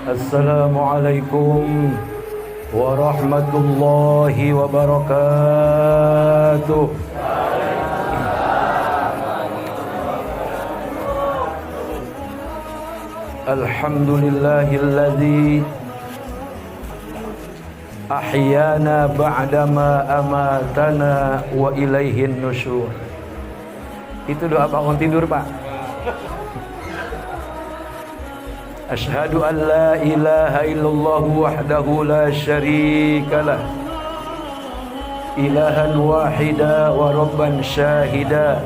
Assalamualaikum warahmatullahi wabarakatuh. Alhamdulillahilladzi ahyana ba'dama amatana wa ilaihin nusyur. Itu doa bangun tidur, Pak. Asyhadu an la ilaha illallah wahdahu la syarika lah, ilahan wahida wa rabban syahida,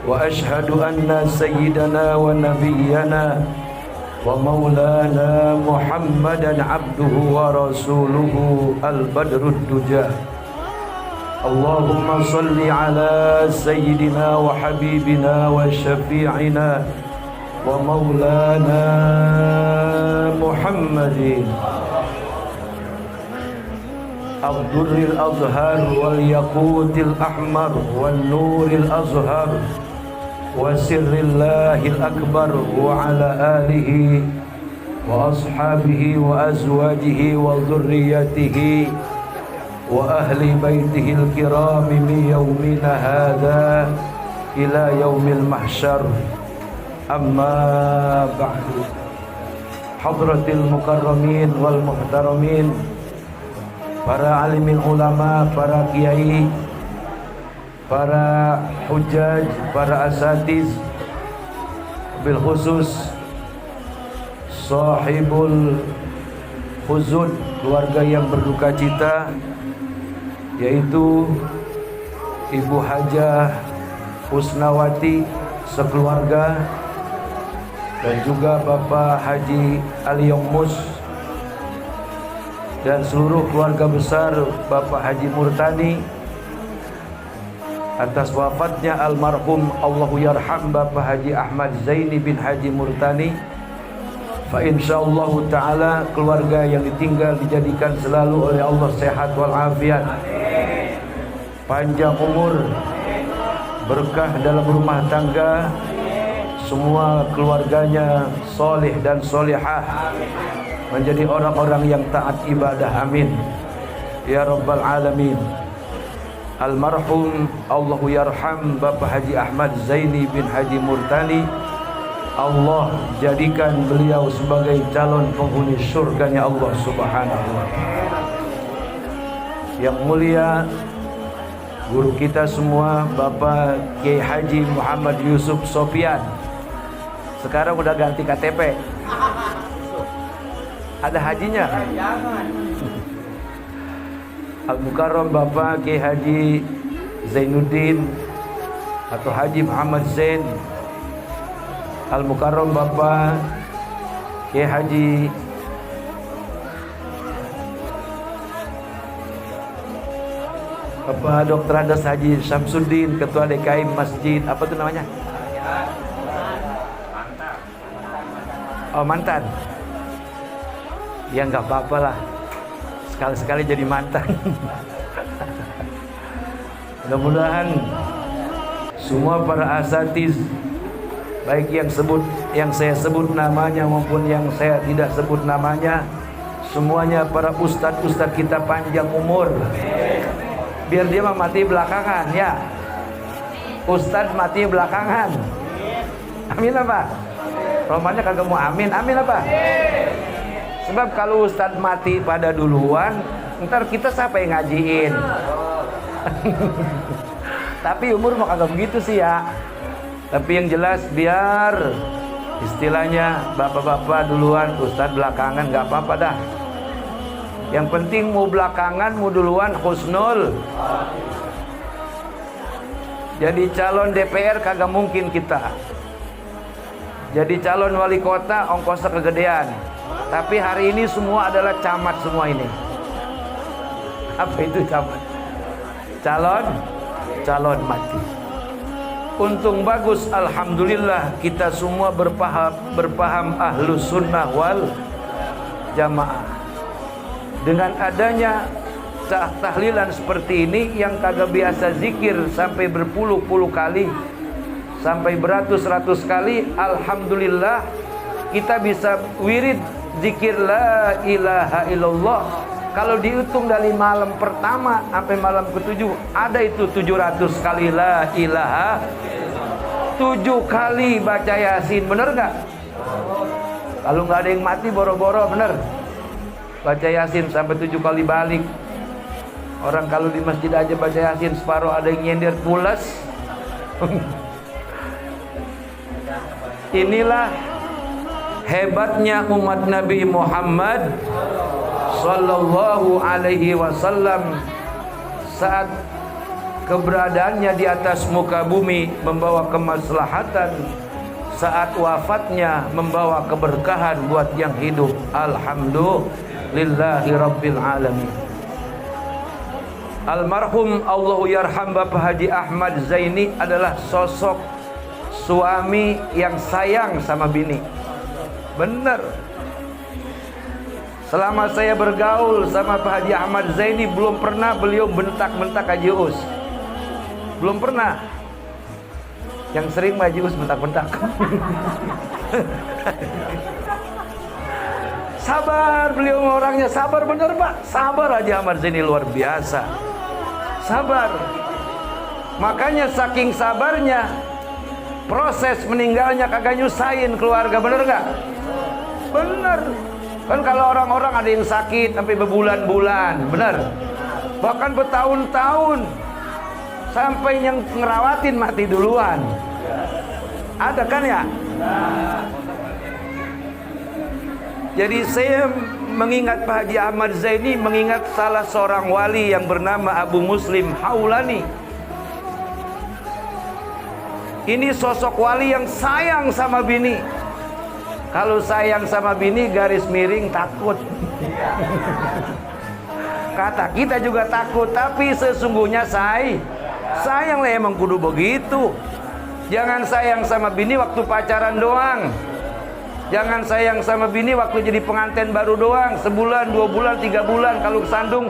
wa asyhadu anna sayyidana wa nabiyyana wa maulana Muhammadan abduhu wa rasuluhu al-badrud duja. Allahumma salli ala sayyidina wa habibina wa syafi'ina wa maulana Muhammadin Abdurril azhar wal yaqutil ahmar wal nuril azhar wa sirrillahil akbar wa ala alihi wa ashabihi wa azwajihi wa dhurriyyatihi wa ahli baitihil kirami min yaumina hadha ila yaumil mahsyar. Amma ba'du. Hadratil mukarramin wal muhtaramin, para alimin ulama, para kiai, para hujjaj, para asatiz, bil khusus sahibul huzun, keluarga yang berduka cita, yaitu Ibu Hajah Husnawati sekeluarga, dan juga Bapak Haji Aliyongmus dan seluruh keluarga besar Bapak Haji Murtani atas wafatnya almarhum Allahu yarham Bapak Haji Ahmad Zaini bin Haji Murtani. Fa insyaallah taala keluarga yang ditinggal dijadikan selalu oleh Allah sehat wal afiat, panjang umur, berkah dalam rumah tangga, semua keluarganya soleh dan solehah, menjadi orang-orang yang taat ibadah, amin ya rabbal alamin. Almarhum Allahu yarham Bapak Haji Ahmad Zaini bin Haji Murtani, Allah jadikan beliau sebagai calon penghuni surganya Allah subhanahu wa ta'ala. Yang mulia guru kita semua Bapak Kiai Haji Muhammad Yusuf Sofyan, sekarang udah ganti KTP, ada hajinya. Al-Mukarram Bapak Kiai Haji Zainuddin atau Haji Muhammad Zain, Al-Mukarram Bapak Kiai Haji Bapak Dr. Andes Haji Syamsuddin, Ketua DKI Masjid apa tuh namanya? Oh, mantan. Ya nggak apa-apa lah, sekali-sekali jadi mantan. Mudah-mudahan semua para asatiz, baik yang saya sebut namanya maupun yang saya tidak sebut namanya, semuanya para ustadz kita panjang umur. Biar dia mati belakangan ya. Ustadz mati belakangan. Amin apa? Romannya kagak mau amin, amin apa? Sebab kalau ustadz mati pada duluan, ntar kita siapa yang ngajiin? Tapi umur mah kagak begitu sih ya. Tapi yang jelas biar istilahnya bapak-bapak duluan, ustadz belakangan, nggak apa-apa dah. Yang penting mau belakangan, mau duluan, husnul. Jadi calon DPR kagak mungkin kita. Jadi calon wali kota ongkosnya kegedean. Tapi hari ini semua adalah camat semua ini. Apa itu camat? Calon mati. Untung bagus, alhamdulillah kita semua berpaham ahlus sunnah wal jamaah. Dengan adanya tahlilan seperti ini, yang kagak biasa zikir sampai berpuluh-puluh kali, sampai beratus-ratus kali, alhamdulillah kita bisa wirid zikir la ilaha illallah. Kalau dihitung dari malam pertama sampai malam ke-7, ada itu 700 kali la ilaha, 7 kali baca Yasin, bener gak? Kalau nggak ada yang mati boro-boro, bener. Baca Yasin sampai 7 kali balik. Orang kalau di masjid aja baca Yasin separuh, ada yang nyender pulas. Inilah hebatnya umat Nabi Muhammad sallallahu alaihi wasallam saat keberadaannya di atas muka bumi membawa kemaslahatan, saat wafatnya membawa keberkahan buat yang hidup. Alhamdulillahi rabbil alamin. Almarhum Allahu yarham Bapak Haji Ahmad Zaini adalah sosok suami yang sayang sama bini. Benar. Selama saya bergaul sama Pak Haji Ahmad Zaini, belum pernah beliau bentak-bentak Haji Us. Belum pernah. Yang sering Haji Us bentak-bentak. Sabar beliau orangnya, sabar bener Pak. Sabar Haji Ahmad Zaini luar biasa. Sabar. Makanya saking sabarnya, proses meninggalnya kagak nyusahin keluarga, bener gak? Bener. Kan kalau orang-orang ada yang sakit sampai berbulan-bulan, bener. Bahkan bertahun-tahun, sampai yang ngerawatin mati duluan. Ada kan ya? Jadi saya mengingat Pak Haji Ahmad Zaini, mengingat salah seorang wali yang bernama Abu Muslim Haulani. Ini sosok wali yang sayang sama bini. Kalau sayang sama bini, garis miring takut. Kata kita juga takut, tapi sesungguhnya sayang lah, emang kudu begitu. Jangan sayang sama bini waktu pacaran doang. Jangan sayang sama bini waktu jadi pengantin baru doang. Sebulan, 2 bulan, 3 bulan. Kalau kesandung,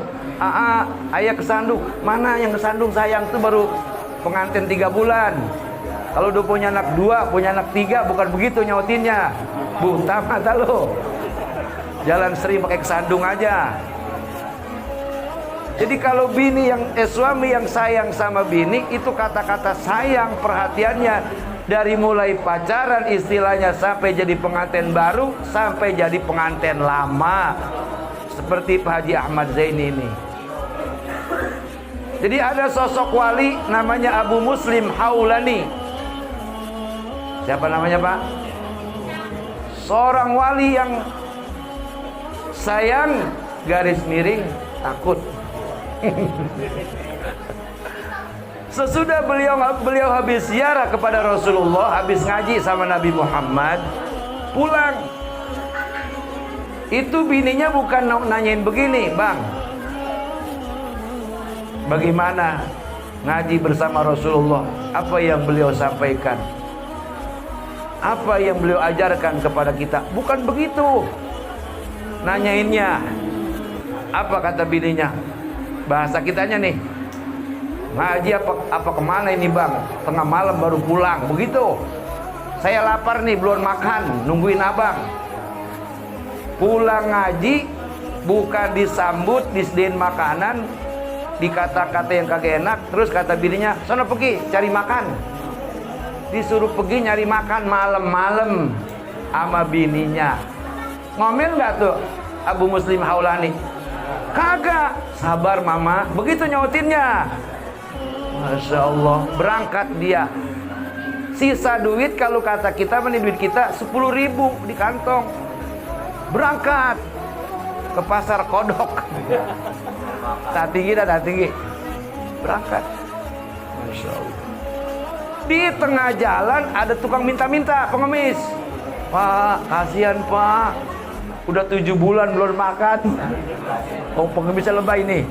ayah kesandung. Mana yang kesandung sayang tuh baru pengantin 3 bulan. Kalau udah punya anak 2, punya anak 3, bukan begitu nyautinnya. Buta mata lo. Jalan sering pakai kesandung aja. Jadi kalau suami yang sayang sama bini, itu kata-kata sayang, perhatiannya dari mulai pacaran istilahnya sampai jadi pengantin baru, sampai jadi pengantin lama. Seperti Pak Haji Ahmad Zaini ini. Jadi ada sosok wali namanya Abu Muslim Haulani. Siapa namanya Pak? Seorang wali yang sayang, garis miring, takut. Sesudah beliau habis ziarah kepada Rasulullah, habis ngaji sama Nabi Muhammad, pulang. Itu bininya bukan nanyain begini, Bang, bagaimana ngaji bersama Rasulullah? Apa yang beliau sampaikan? Apa yang beliau ajarkan kepada kita? Bukan begitu nanyainnya. Apa kata bininya? Bahasa kitanya nih, ngaji apa kemana ini Bang? Tengah malam baru pulang. Begitu. Saya lapar nih, belum makan, nungguin abang. Pulang ngaji, bukan disambut, disediain makanan, dikata-kata yang kagak enak. Terus kata bininya, sono pergi cari makan. Disuruh pergi nyari makan malam-malam sama bininya. Ngomel nggak tuh Abu Muslim Haulani? Kagak. Sabar mama. Begitu nyautinnya. Masya Allah. Berangkat dia. Sisa duit, kalau kata kita, duit kita 10.000 di kantong. Berangkat ke pasar Kodok. Tak tinggi dah, tak tinggi. Berangkat. Masya Allah. Di tengah jalan ada tukang minta-minta, pengemis. Pak, kasihan Pak, udah 7 bulan belum makan. Oh, pengemisnya lebay nih.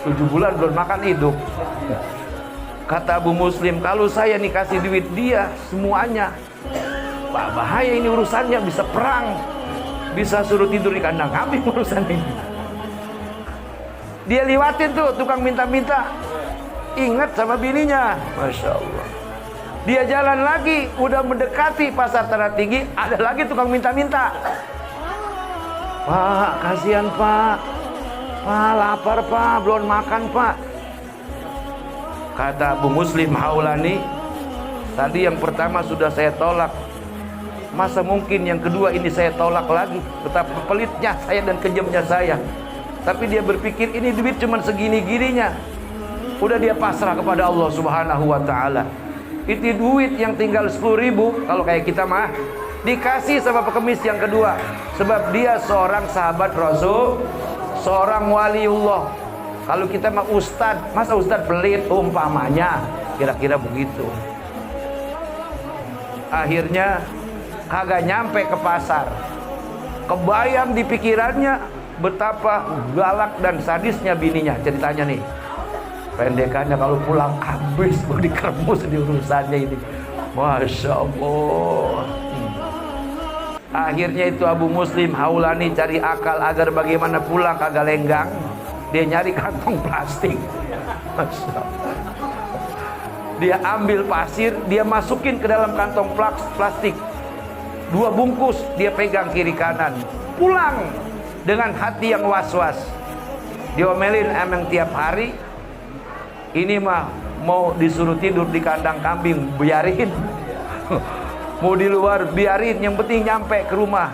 7 bulan belum makan hidup. Kata Abu Muslim, kalau saya nih kasih duit dia semuanya, Pak, bahaya ini urusannya, bisa perang, bisa suruh tidur di kandang kambing urusan ini. Dia liwatin tuh tukang minta-minta, ingat sama bininya. Masya Allah. Dia jalan lagi, udah mendekati pasar Tanah Tinggi, ada lagi tukang minta-minta. Pak, kasihan Pak. Pak, lapar Pak, belum makan Pak. Kata Abu Muslim Haulani, tadi yang pertama sudah saya tolak, masa mungkin yang kedua ini saya tolak lagi? Betapa pelitnya saya dan kejamnya saya. Tapi dia berpikir ini duit cuma segini-gininya. Udah dia pasrah kepada Allah Subhanahu wa ta'ala. Itu duit yang tinggal 10.000, kalau kayak kita mah dikasih sama pengemis yang kedua. Sebab dia seorang sahabat Rasul, seorang waliullah. Kalau kita mah ustad, masa ustad pelit umpamanya, kira-kira begitu. Akhirnya kagak nyampe ke pasar. Kebayang di pikirannya betapa galak dan sadisnya bininya. Ceritanya nih, pendekannya kalau pulang habis mau dikeremus di urusannya ini. Masya Allah. Akhirnya itu Abu Muslim Haulani cari akal agar bagaimana pulang kagak lenggang. Dia nyari kantong plastik. Masya Allah. Dia ambil pasir, dia masukin ke dalam kantong plastik. 2 bungkus dia pegang kiri kanan. Pulang dengan hati yang was-was. Diomelin emang tiap hari. Ini mah mau disuruh tidur di kandang kambing, biarin. Mau di luar, biarin. Yang penting nyampe ke rumah.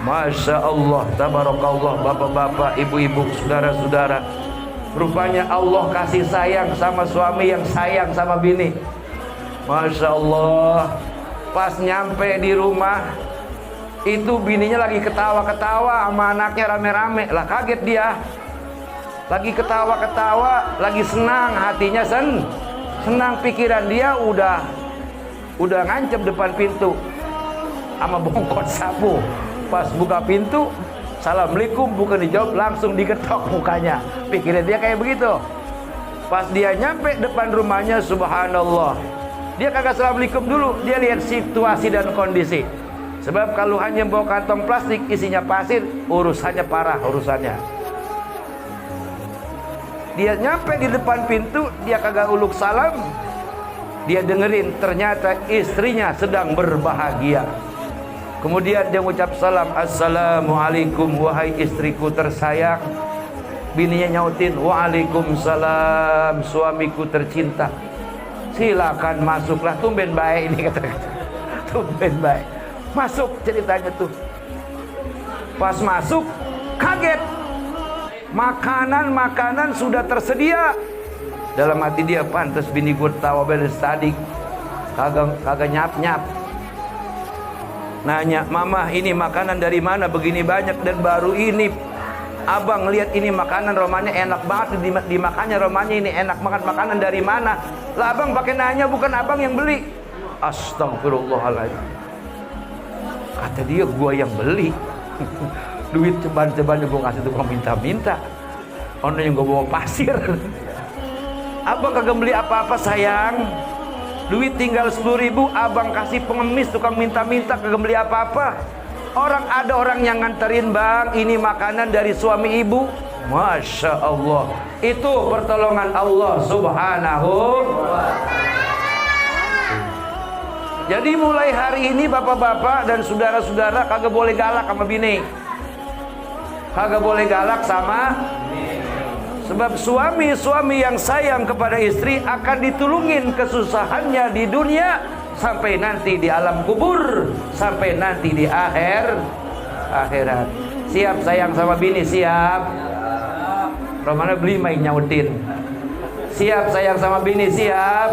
Masya Allah, tabarakallah, bapak-bapak, ibu-ibu, saudara-saudara. Rupanya Allah kasih sayang sama suami yang sayang sama bini. Masya Allah. Pas nyampe di rumah, itu bininya lagi ketawa-ketawa sama anaknya rame-rame. Lah kaget dia. Lagi ketawa-ketawa, lagi senang hatinya, senang. Pikiran dia udah ngancem depan pintu sama bongkot sapu. Pas buka pintu, assalamualaikum, bukan dijawab, langsung digetok mukanya. Pikiran dia kayak begitu. Pas dia nyampe depan rumahnya, subhanallah, dia kagak assalamualaikum dulu. Dia lihat situasi dan kondisi. Sebab kalau hanya bawa kantong plastik isinya pasir, urusannya parah urusannya. Dia nyampe di depan pintu, dia kagak uluk salam. Dia dengerin, ternyata istrinya sedang berbahagia. Kemudian dia mengucap salam, assalamualaikum wahai istriku tersayang. Bininya nyautin, waalaikumsalam suamiku tercinta. Silakan masuklah, tumben baik ini kata-kata. Tumben baik. Masuk ceritanya tuh. Pas masuk, kaget. Makanan sudah tersedia. Dalam hati dia, pantas bini gue tawa beres tadi. Kagak nyap-nyap. Nanya, mama ini makanan dari mana begini banyak, dan baru ini abang lihat ini makanan romanya enak banget, dimakannya romanya ini enak banget, makanan dari mana? Lah abang pakai nanya, bukan abang yang beli. Astagfirullahaladzim. Kata dia, gua yang beli. Duit ceban-cebannya gua kasih tukang minta-minta. Ono yang gua bawa pasir. Abang kagak beli apa-apa sayang. Duit tinggal 10.000, abang kasih pengemis tukang minta-minta, kagak beli apa-apa. Ada orang yang nganterin, bang, ini makanan dari suami ibu. Masya Allah. Itu pertolongan Allah Subhanahu. Jadi mulai hari ini bapak-bapak dan saudara-saudara kagak boleh galak sama bini. Kagak boleh galak sama. Sebab suami yang sayang kepada istri akan ditulungin kesusahannya di dunia, sampai nanti di alam kubur, sampai nanti di akhirat. Siap sayang sama bini, siap. Romana beli main nyautin. Siap sayang sama bini, siap.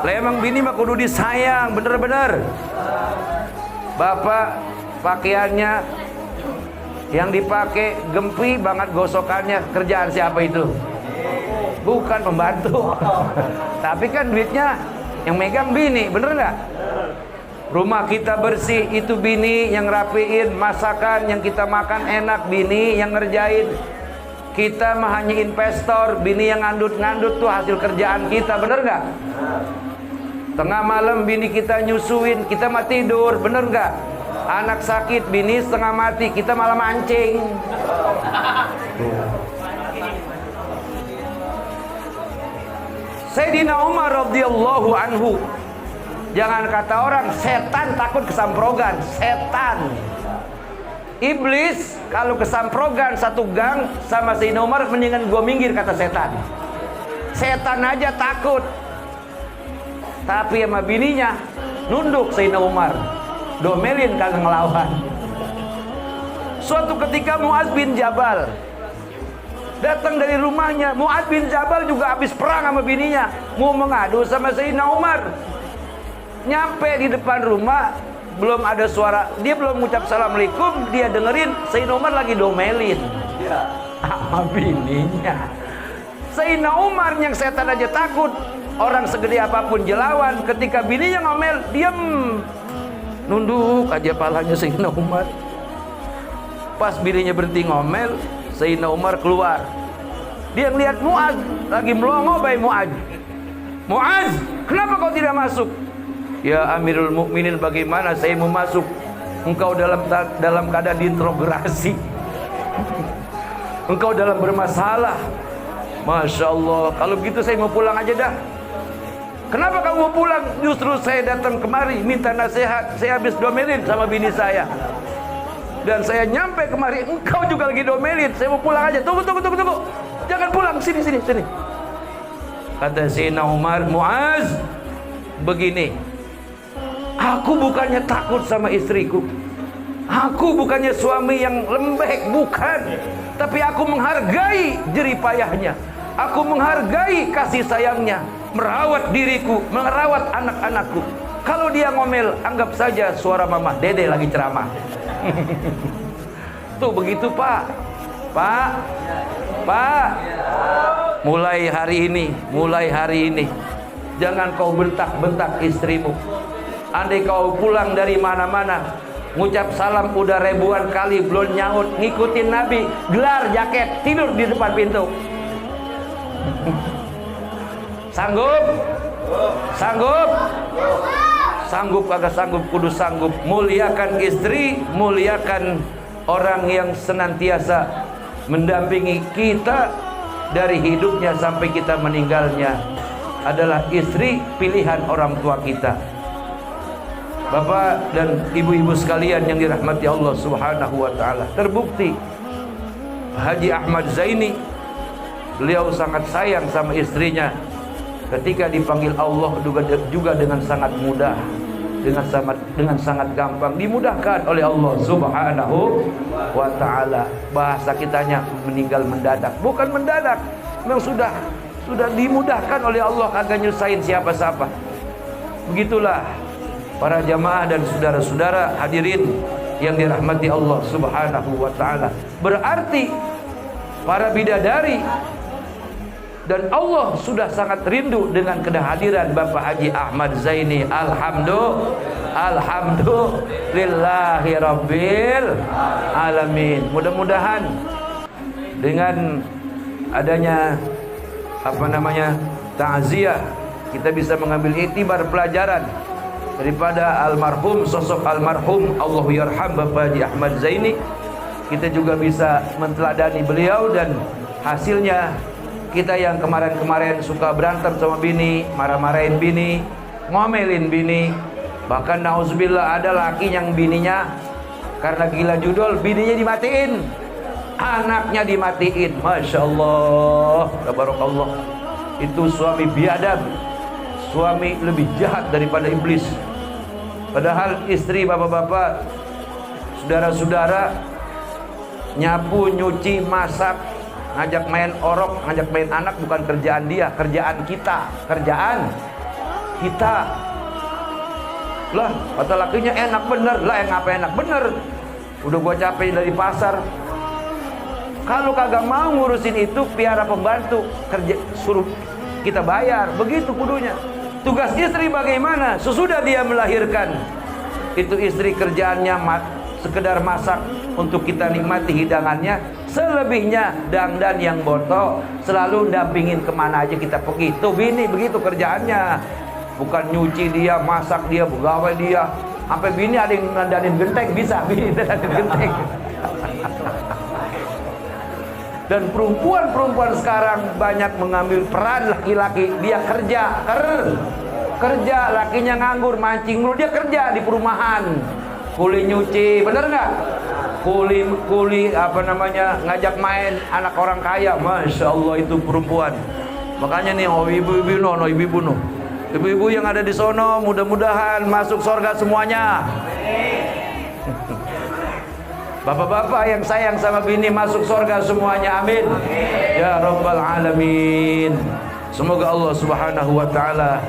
Lah emang bini mah kudu disayang, bener-bener. Bapak pakaiannya yang dipakai gempi banget gosokannya, kerjaan siapa itu? Bukan pembantu. Tapi kan duitnya yang megang bini, bener nggak? Rumah kita bersih, itu bini yang rapiin. Masakan yang kita makan enak, bini yang ngerjain. Kita mah hanya investor, bini yang ngandut-ngandut tuh hasil kerjaan kita, bener nggak? Tengah malam bini kita nyusuin, kita mah tidur, bener nggak? Anak sakit, bini setengah mati, kita malah mancing. Sayyidina Umar radhiyallahu anhu, jangan kata orang setan takut kesamprogan. Setan, iblis kalau kesamprogan satu gang sama Sayyidina Umar, mendingan gua minggir, kata setan. Setan aja takut. Tapi sama bininya nunduk Sayyidina Umar, domelin kagak ngelawan. Suatu ketika Mu'adz bin Jabal datang dari rumahnya. Mu'adz bin Jabal juga habis perang sama bininya, mau mengadu sama Sayyidina Umar. Nyampe di depan rumah, belum ada suara, dia belum mengucap assalamualaikum, dia dengerin Sayyidina Umar lagi domelin sama bininya. Sayyidina Umar yang setan aja takut, orang segede apapun jelawan, ketika bininya ngomel, diem, nunduk aja palanya Sayyidina Umar. Pas bininya berhenti ngomel, Sayyidina Umar keluar. Dia ngeliat Mu'adz lagi melongo. Baik Mu'adz, Mu'adz, kenapa kau tidak masuk? Ya Amirul Mukminin, bagaimana saya mau masuk? Engkau dalam keadaan diinterogasi. Engkau dalam bermasalah. Masya Allah, kalau begitu saya mau pulang aja dah. Kenapa kamu mau pulang? Justru saya datang kemari minta nasihat. Saya habis domelin sama bini saya, dan saya nyampe kemari, engkau juga lagi domelin. Saya mau pulang aja. Tunggu. Jangan pulang, sini. Kata Sayyidina Umar, Mu'adz, begini, aku bukannya takut sama istriku. Aku bukannya suami yang lembek, bukan. Tapi aku menghargai jerih payahnya. Aku menghargai kasih sayangnya, merawat diriku, merawat anak-anakku. Kalau dia ngomel, anggap saja suara Mama Dede lagi ceramah. Tuh begitu Pak. Mulai hari ini, jangan kau bentak-bentak istrimu. Andai kau pulang dari mana-mana, ngucap salam udah ribuan kali belum nyaut, ngikutin Nabi, gelar jaket, tidur di depan pintu. Sanggup? Sanggup kagak sanggup, kudu sanggup. Muliakan istri, muliakan orang yang senantiasa mendampingi kita dari hidupnya sampai kita meninggalnya. Adalah istri pilihan orang tua kita. Bapak dan ibu-ibu sekalian yang dirahmati Allah Subhanahu wa taala, terbukti Haji Ahmad Zaini, beliau sangat sayang sama istrinya. Ketika dipanggil Allah juga dengan sangat mudah, dengan sangat gampang, dimudahkan oleh Allah Subhanahu wa taala. Bahasa kitanya meninggal mendadak, bukan mendadak, memang sudah dimudahkan oleh Allah, kagak nyusahin siapa-siapa. Begitulah para jamaah dan saudara-saudara hadirin yang dirahmati Allah Subhanahu wa taala. Berarti para bidadari dan Allah sudah sangat rindu dengan kehadiran Bapak Haji Ahmad Zaini. Alhamdulillahi rabbil alamin. Mudah-mudahan dengan adanya ta'ziyah, kita bisa mengambil iktibar pelajaran daripada sosok almarhum Allahu yarham Bapak Haji Ahmad Zaini. Kita juga bisa menteladani beliau, dan hasilnya kita yang kemarin-kemarin suka berantem sama bini, marah-marahin bini, ngomelin bini, bahkan nauzubillah ada laki yang bininya karena gila judul, bininya dimatiin, anaknya dimatiin. Masya Allah, tabarakallah. Itu suami biadab, suami lebih jahat daripada iblis. Padahal istri, bapak-bapak, saudara-saudara, nyapu, nyuci, masak, ngajak main orok, ngajak main anak bukan kerjaan dia, kerjaan kita. Lah, kata lakinya enak bener. Lah, yang apa enak bener? Udah gua capek dari pasar. Kalau kagak mau ngurusin itu, piara pembantu, kerja suruh kita bayar. Begitu kudunya. Tugas istri bagaimana? Sesudah dia melahirkan, itu istri kerjaannya sekedar masak untuk kita nikmati hidangannya. Selebihnya dangdan yang botok, selalu dampingin kemana aja kita pergi. Tuh bini begitu kerjaannya, bukan nyuci dia, masak dia, pegawai dia. Sampai bini ada yang dandanin genteng, bisa bini dandanin genteng. Dan perempuan-perempuan sekarang banyak mengambil peran laki-laki. Dia kerja, lakinya nganggur, mancing mulu, dia kerja di perumahan, kuli nyuci, bener nggak? Kuli ngajak main anak orang kaya. Masya Allah, itu perempuan. Makanya nih, ibu-ibu yang ada di sono, mudah-mudahan masuk surga semuanya. Bapak-bapak yang sayang sama bini masuk surga semuanya, amin. Ya Rabbal Alamin. Semoga Allah Subhanahu wa Ta'ala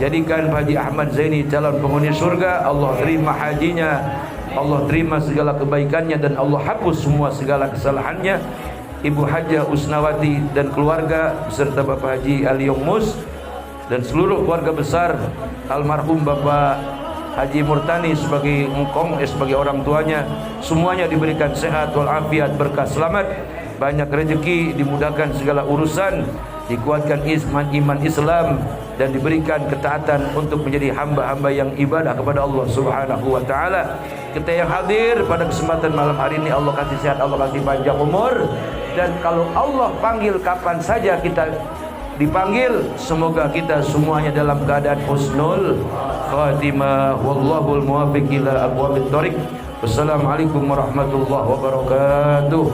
jadikan Pak Haji Ahmad Zaini calon penghuni surga. Allah terima hajinya, Allah terima segala kebaikannya, dan Allah hapus semua segala kesalahannya. Ibu Hajah Usnawati dan keluarga beserta Bapak Haji Aliong Mus dan seluruh keluarga besar almarhum Bapak Haji Murtani sebagai sebagai orang tuanya, semuanya diberikan sehat walafiat, berkah, selamat, banyak rezeki, dimudahkan segala urusan, dikuatkan iman Islam, dan diberikan ketaatan untuk menjadi hamba-hamba yang ibadah kepada Allah Subhanahu wa Ta'ala. Kita yang hadir pada kesempatan malam hari ini, Allah kasih sehat, Allah kasih panjang umur, dan kalau Allah panggil kapan saja kita dipanggil, semoga kita semuanya dalam keadaan husnul khatimah. Wallahul muwaffiq ila aqwamit thoriq. Wassalamualaikum warahmatullahi wabarakatuh.